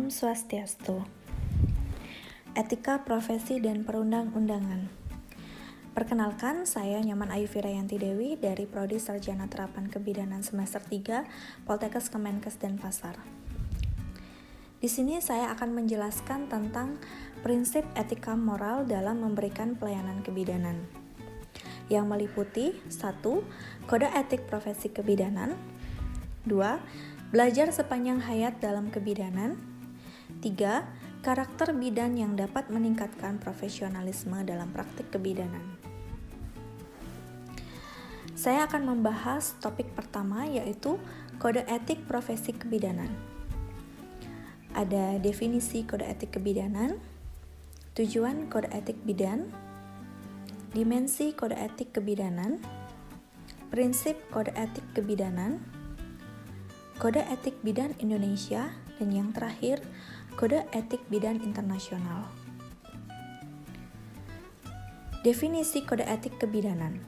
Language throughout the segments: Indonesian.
Om Swastiastu. Etika Profesi dan Perundang-undangan. Perkenalkan, saya Nyoman Ayu Virayanti Dewi dari Prodi Sarjana Terapan Kebidanan semester 3, Poltekkes Kemenkes Denpasar. Di sini saya akan menjelaskan tentang prinsip etika moral dalam memberikan pelayanan kebidanan, yang meliputi 1. Kode etik profesi kebidanan, 2. Belajar sepanjang hayat dalam kebidanan, 3. Karakter bidan yang dapat meningkatkan profesionalisme dalam praktik kebidanan. Saya akan membahas topik pertama, yaitu kode etik profesi kebidanan. Ada definisi kode etik kebidanan, tujuan kode etik bidan, dimensi kode etik kebidanan, prinsip kode etik kebidanan, kode etik bidan Indonesia, dan yang terakhir, kode etik bidan internasional. Definisi kode etik kebidanan.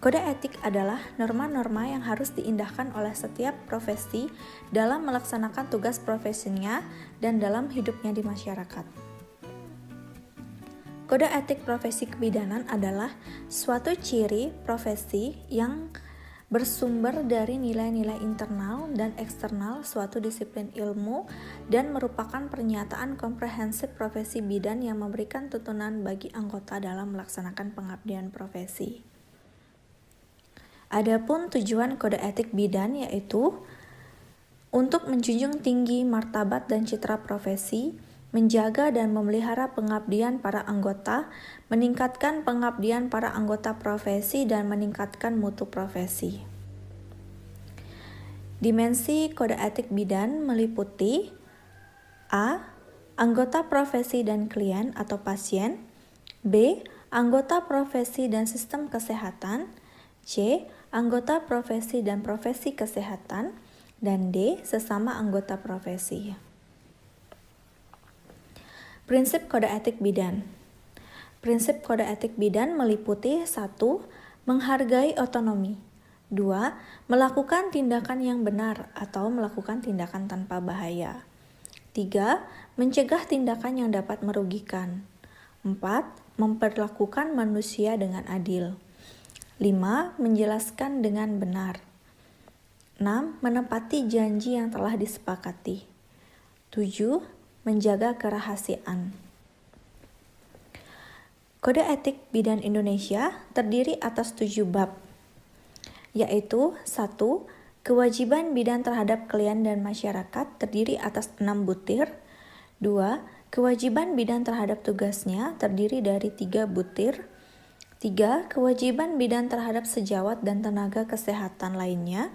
Kode etik adalah norma-norma yang harus diindahkan oleh setiap profesi dalam melaksanakan tugas profesinya dan dalam hidupnya di masyarakat. Kode etik profesi kebidanan adalah suatu ciri profesi yang bersumber dari nilai-nilai internal dan eksternal suatu disiplin ilmu dan merupakan pernyataan komprehensif profesi bidan yang memberikan tuntunan bagi anggota dalam melaksanakan pengabdian profesi. Adapun tujuan kode etik bidan yaitu untuk menjunjung tinggi martabat dan citra profesi, menjaga dan memelihara pengabdian para anggota, meningkatkan pengabdian para anggota profesi, dan meningkatkan mutu profesi. Dimensi kode etik bidan meliputi A. Anggota profesi dan klien atau pasien, B. Anggota profesi dan sistem kesehatan, C. Anggota profesi dan profesi kesehatan, dan D. Sesama anggota profesi. Prinsip kode etik bidan. Prinsip kode etik bidan meliputi 1. Menghargai otonomi, 2. Melakukan tindakan yang benar atau melakukan tindakan tanpa bahaya, 3. Mencegah tindakan yang dapat merugikan, 4. Memperlakukan manusia dengan adil, 5. Menjelaskan dengan benar, 6. Menepati janji yang telah disepakati, 7. Menjaga kerahasiaan. Kode etik bidan Indonesia terdiri atas 7 bab, yaitu 1. Kewajiban bidan terhadap klien dan masyarakat terdiri atas 6 butir, 2. Kewajiban bidan terhadap tugasnya terdiri dari 3 butir, 3. Kewajiban bidan terhadap sejawat dan tenaga kesehatan lainnya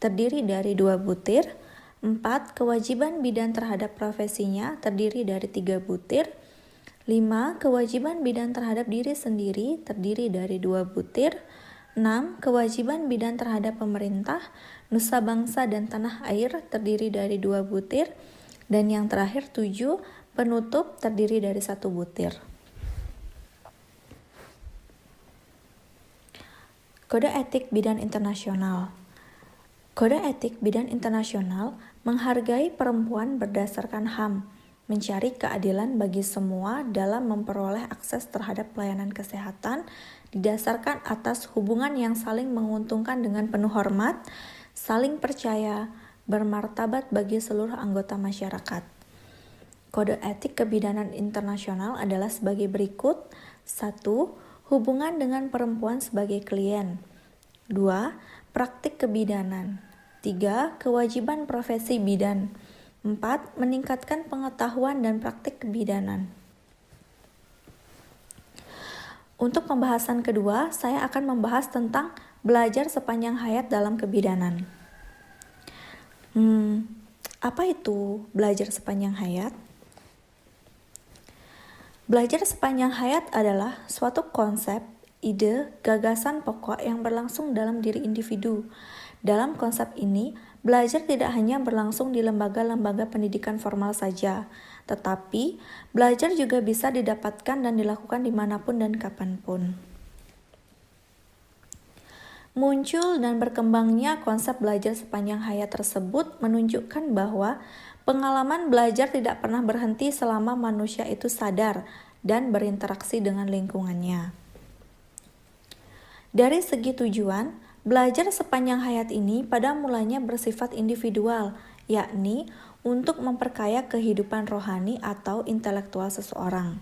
terdiri dari 2 butir, 4. Kewajiban bidan terhadap profesinya terdiri dari 3 butir, 5. Kewajiban bidan terhadap diri sendiri terdiri dari 2 butir, 6. Kewajiban bidan terhadap pemerintah, nusa bangsa dan tanah air terdiri dari 2 butir, dan yang terakhir 7. Penutup terdiri dari 1 butir. Kode etik bidan internasional. Kode etik bidan internasional menghargai perempuan berdasarkan HAM, mencari keadilan bagi semua dalam memperoleh akses terhadap pelayanan kesehatan didasarkan atas hubungan yang saling menguntungkan dengan penuh hormat, saling percaya, bermartabat bagi seluruh anggota masyarakat. Kode etik kebidanan internasional adalah sebagai berikut. 1. Hubungan dengan perempuan sebagai klien. 2. Praktik kebidanan. 3. Kewajiban profesi bidan. 4. Meningkatkan pengetahuan dan praktik kebidanan. Untuk pembahasan kedua, saya akan membahas tentang belajar sepanjang hayat dalam kebidanan. Apa itu belajar sepanjang hayat? Belajar sepanjang hayat adalah suatu konsep, ide, gagasan pokok yang berlangsung dalam diri individu. Dalam konsep ini, belajar tidak hanya berlangsung di lembaga-lembaga pendidikan formal saja, tetapi belajar juga bisa didapatkan dan dilakukan dimanapun dan kapanpun. Muncul dan berkembangnya konsep belajar sepanjang hayat tersebut menunjukkan bahwa Pengalaman belajar tidak pernah berhenti selama manusia itu sadar dan berinteraksi dengan lingkungannya. Dari segi tujuan, belajar sepanjang hayat ini pada mulanya bersifat individual, yakni untuk memperkaya kehidupan rohani atau intelektual seseorang.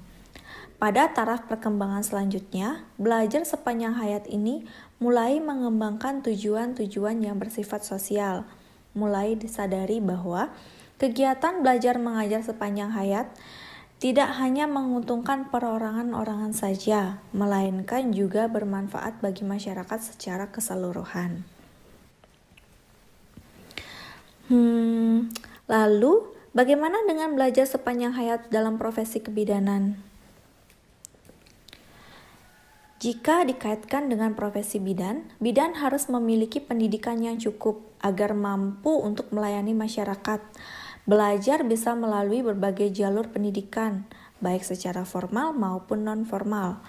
Pada taraf perkembangan selanjutnya, belajar sepanjang hayat ini mulai mengembangkan tujuan-tujuan yang bersifat sosial. Mulai disadari bahwa kegiatan belajar mengajar sepanjang hayat tidak hanya menguntungkan perorangan-orangan saja, melainkan juga bermanfaat bagi masyarakat secara keseluruhan. Lalu, bagaimana dengan belajar sepanjang hayat dalam profesi kebidanan? Jika dikaitkan dengan profesi bidan, bidan harus memiliki pendidikan yang cukup agar mampu untuk melayani masyarakat. Belajar bisa melalui berbagai jalur pendidikan, baik secara formal maupun non-formal.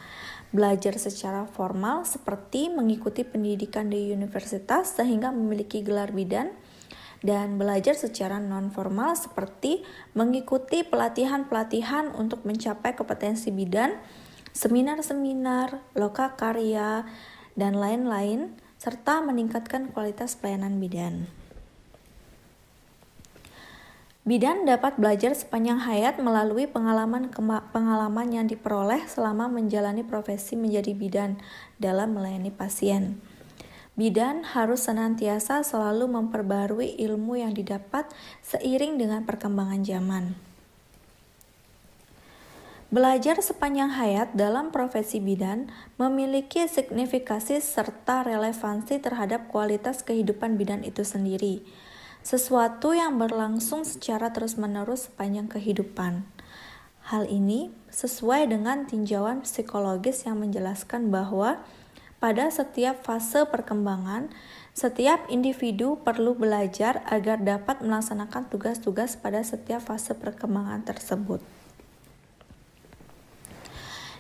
Belajar secara formal seperti mengikuti pendidikan di universitas sehingga memiliki gelar bidan, dan belajar secara non-formal seperti mengikuti pelatihan-pelatihan untuk mencapai kompetensi bidan, seminar-seminar, lokakarya, dan lain-lain, serta meningkatkan kualitas pelayanan bidan. Bidan dapat belajar sepanjang hayat melalui pengalaman yang diperoleh selama menjalani profesi menjadi bidan dalam melayani pasien. Bidan harus senantiasa selalu memperbarui ilmu yang didapat seiring dengan perkembangan zaman. Belajar sepanjang hayat dalam profesi bidan memiliki signifikasi serta relevansi terhadap kualitas kehidupan bidan itu sendiri, sesuatu yang berlangsung secara terus-menerus sepanjang kehidupan. Hal ini sesuai dengan tinjauan psikologis yang menjelaskan bahwa pada setiap fase perkembangan, setiap individu perlu belajar agar dapat melaksanakan tugas-tugas pada setiap fase perkembangan tersebut.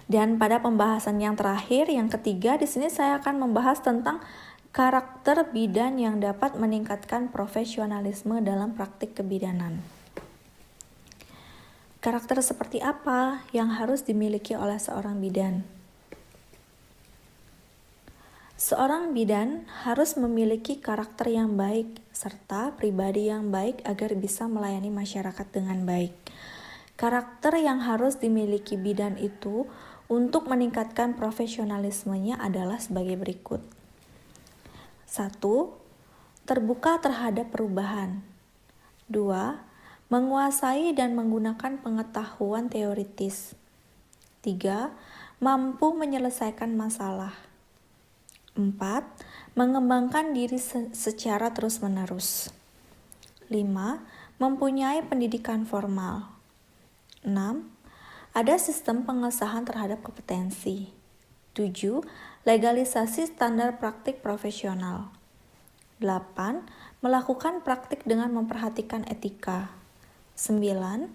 Dan pada pembahasan yang terakhir, yang ketiga, di sini saya akan membahas tentang karakter bidan yang dapat meningkatkan profesionalisme dalam praktik kebidanan. Karakter seperti apa yang harus dimiliki oleh seorang bidan? Seorang bidan harus memiliki karakter yang baik serta pribadi yang baik agar bisa melayani masyarakat dengan baik. Karakter yang harus dimiliki bidan itu untuk meningkatkan profesionalismenya adalah sebagai berikut. 1. Terbuka terhadap perubahan. 2. Menguasai dan menggunakan pengetahuan teoritis. 3. Mampu menyelesaikan masalah. 4. Mengembangkan diri secara terus-menerus. 5. Mempunyai pendidikan formal. 6. Ada sistem pengesahan terhadap kompetensi. 7. Legalisasi standar praktik profesional. 8. Melakukan praktik dengan memperhatikan etika. 9.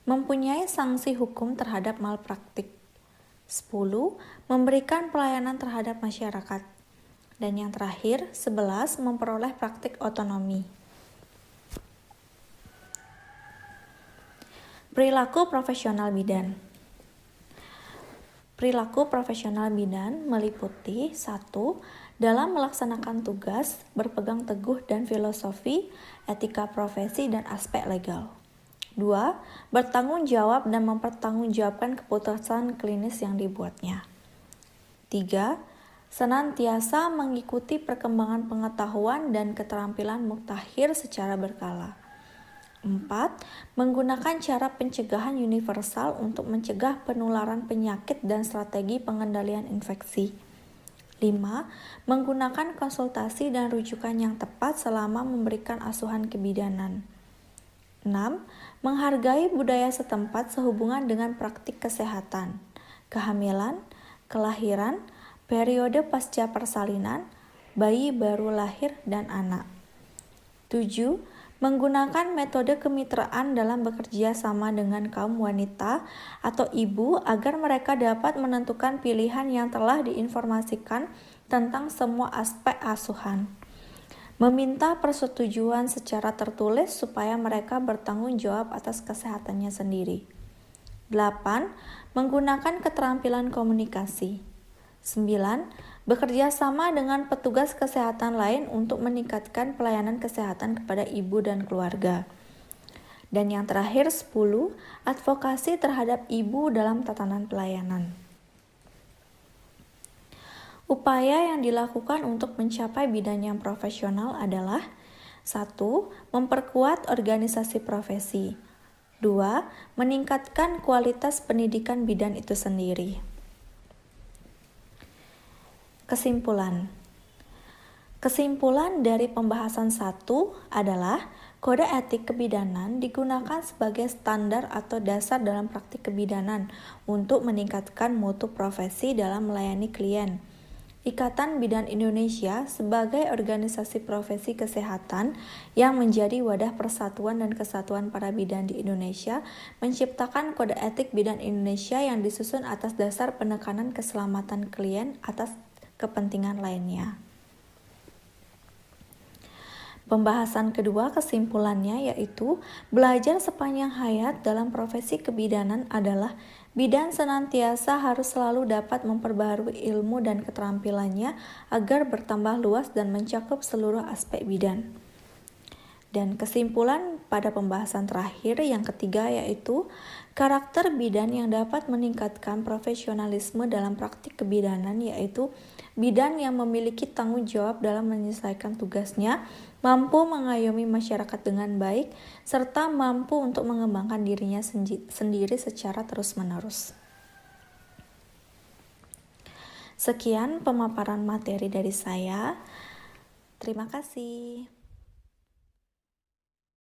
Mempunyai sanksi hukum terhadap malpraktik. 10. Memberikan pelayanan terhadap masyarakat. Dan yang terakhir, 11. Memperoleh praktik otonomi. Perilaku profesional bidan. Perilaku profesional bidan meliputi 1. Dalam melaksanakan tugas, berpegang teguh dan filosofi, etika profesi, dan aspek legal. 2. Bertanggung jawab dan mempertanggungjawabkan keputusan klinis yang dibuatnya. 3. Senantiasa mengikuti perkembangan pengetahuan dan keterampilan mutakhir secara berkala. 4. Menggunakan cara pencegahan universal untuk mencegah penularan penyakit dan strategi pengendalian infeksi. 5. Menggunakan konsultasi dan rujukan yang tepat selama memberikan asuhan kebidanan. 6. Menghargai budaya setempat sehubungan dengan praktik kesehatan, kehamilan, kelahiran, periode pasca persalinan, bayi baru lahir, dan anak. 7. Menggunakan metode kemitraan dalam bekerja sama dengan kaum wanita atau ibu agar mereka dapat menentukan pilihan yang telah diinformasikan tentang semua aspek asuhan. meminta persetujuan secara tertulis supaya mereka bertanggung jawab atas kesehatannya sendiri. 8. Menggunakan keterampilan komunikasi. 9. Bekerja sama dengan petugas kesehatan lain untuk meningkatkan pelayanan kesehatan kepada ibu dan keluarga. Dan yang terakhir 10. Advokasi terhadap ibu dalam tatanan pelayanan. Upaya yang dilakukan untuk mencapai bidan yang profesional adalah 1. Memperkuat organisasi profesi. 2. Meningkatkan kualitas pendidikan bidan itu sendiri. Kesimpulan dari pembahasan 1 adalah kode etik kebidanan digunakan sebagai standar atau dasar dalam praktik kebidanan untuk meningkatkan mutu profesi dalam melayani klien. Ikatan Bidan Indonesia sebagai organisasi profesi kesehatan yang menjadi wadah persatuan dan kesatuan para bidan di Indonesia menciptakan kode etik bidan Indonesia yang disusun atas dasar penekanan keselamatan klien atas kepentingan lainnya. Pembahasan kedua kesimpulannya yaitu belajar sepanjang hayat dalam profesi kebidanan adalah bidan senantiasa harus selalu dapat memperbaharui ilmu dan keterampilannya agar bertambah luas dan mencakup seluruh aspek bidan. Dan kesimpulan pada pembahasan terakhir yang ketiga yaitu karakter bidan yang dapat meningkatkan profesionalisme dalam praktik kebidanan yaitu bidan yang memiliki tanggung jawab dalam menyelesaikan tugasnya, mampu mengayomi masyarakat dengan baik, serta mampu untuk mengembangkan dirinya sendiri secara terus-menerus. Sekian pemaparan materi dari saya. Terima kasih.